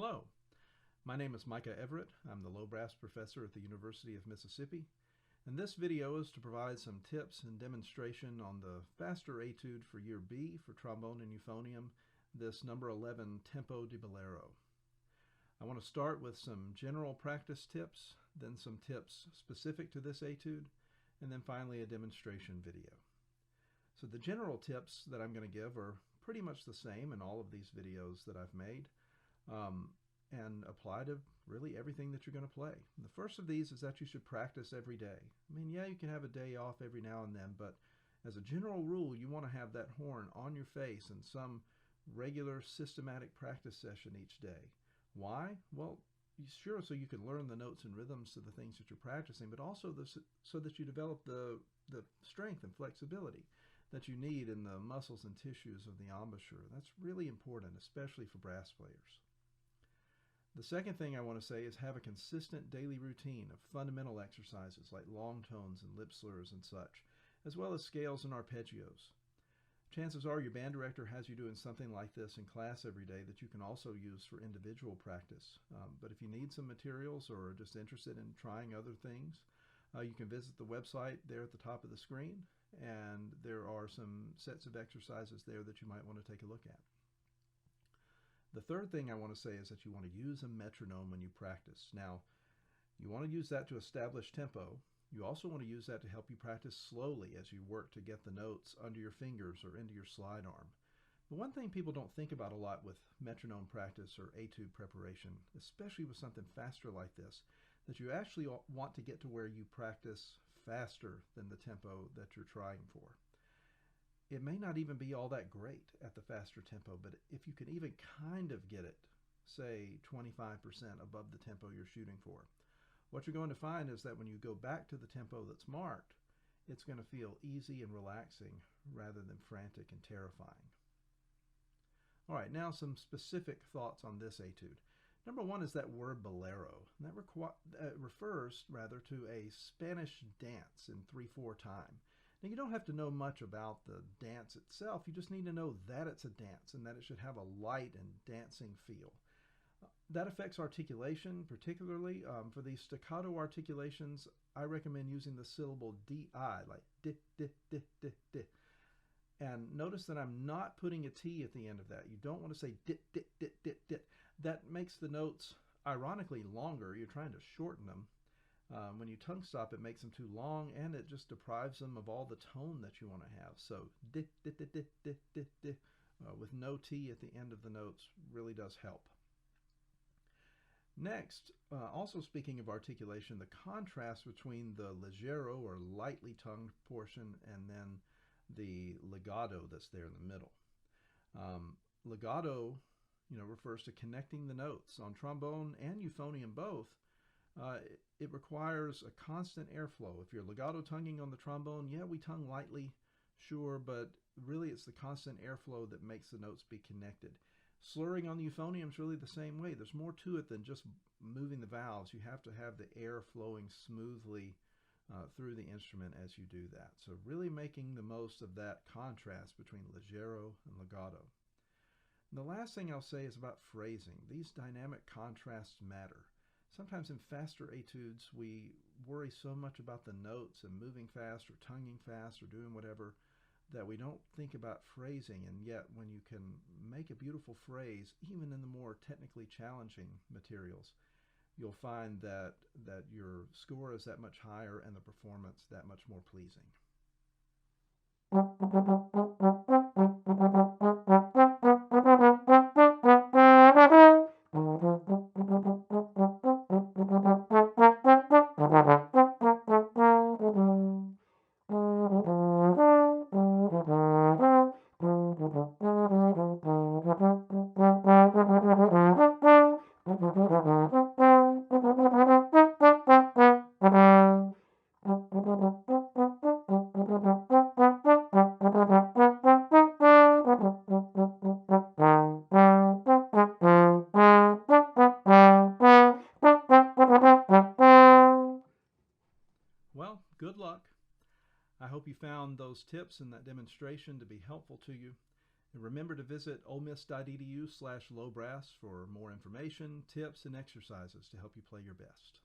Hello, my name is Micah Everett. I'm the low brass professor at the University of Mississippi, and this video is to provide some tips and demonstration on the faster etude for year B for trombone and euphonium, this number 11 Tempo di Bolero. I want to start with some general practice tips, then some tips specific to this etude, and then finally a demonstration video. So the general tips that I'm going to give are pretty much the same in all of these videos that I've made. And apply to really everything that you're going to play. The first of these is that you should practice every day. I mean, yeah, you can have a day off every now and then, but as a general rule, you want to have that horn on your face in some regular systematic practice session each day. Why? Well, sure, so you can learn the notes and rhythms to the things that you're practicing, but also so that you develop the strength and flexibility that you need in the muscles and tissues of the embouchure. That's really important, especially for brass players. The second thing I want to say is have a consistent daily routine of fundamental exercises like long tones and lip slurs and such, as well as scales and arpeggios. Chances are your band director has you doing something like this in class every day that you can also use for individual practice. But if you need some materials or are just interested in trying other things, you can visit the website there at the top of the screen, and there are some sets of exercises there that you might want to take a look at. The third thing I want to say is that you want to use a metronome when you practice. Now, you want to use that to establish tempo. You also want to use that to help you practice slowly as you work to get the notes under your fingers or into your slide arm. But one thing people don't think about a lot with metronome practice or etude preparation, especially with something faster like this, that you actually want to get to where you practice faster than the tempo that you're trying for. It may not even be all that great at the faster tempo, but if you can even kind of get it, say 25% above the tempo you're shooting for, what you're going to find is that when you go back to the tempo that's marked, it's going to feel easy and relaxing rather than frantic and terrifying. All right, now some specific thoughts on this etude. Number one is that word bolero. And that refers to a Spanish dance in 3/4 time. Now, you don't have to know much about the dance itself. You just need to know that it's a dance and that it should have a light and dancing feel. That affects articulation, particularly for these staccato articulations. I recommend using the syllable di, like di, di, di, di, di. And notice that I'm not putting a T at the end of that. You don't want to say dit, dit, dit, dit, dit. That makes the notes ironically longer. You're trying to shorten them. When you tongue stop, it makes them too long, and it just deprives them of all the tone that you want to have. So, di, di, di, di, di, di, di, with no T at the end of the notes really does help. Next, also speaking of articulation, the contrast between the leggero or lightly tongued portion and then the legato that's there in the middle. Legato, refers to connecting the notes. On trombone and euphonium both, it requires a constant airflow. If you're legato tonguing on the trombone, yeah, we tongue lightly, sure, but really it's the constant airflow that makes the notes be connected. Slurring on the euphonium is really the same way. There's more to it than just moving the valves. You have to have the air flowing smoothly through the instrument as you do that. So really making the most of that contrast between leggero and legato. And the last thing I'll say is about phrasing. These dynamic contrasts matter. Sometimes in faster etudes, we worry so much about the notes and moving fast or tonguing fast or doing whatever that we don't think about phrasing. And yet, when you can make a beautiful phrase, even in the more technically challenging materials, you'll find that your score is that much higher and the performance that much more pleasing. Well, good luck. I hope you found those tips and that demonstration to be helpful to you. And remember to visit olemiss.edu/lowbrass for more information, tips, and exercises to help you play your best.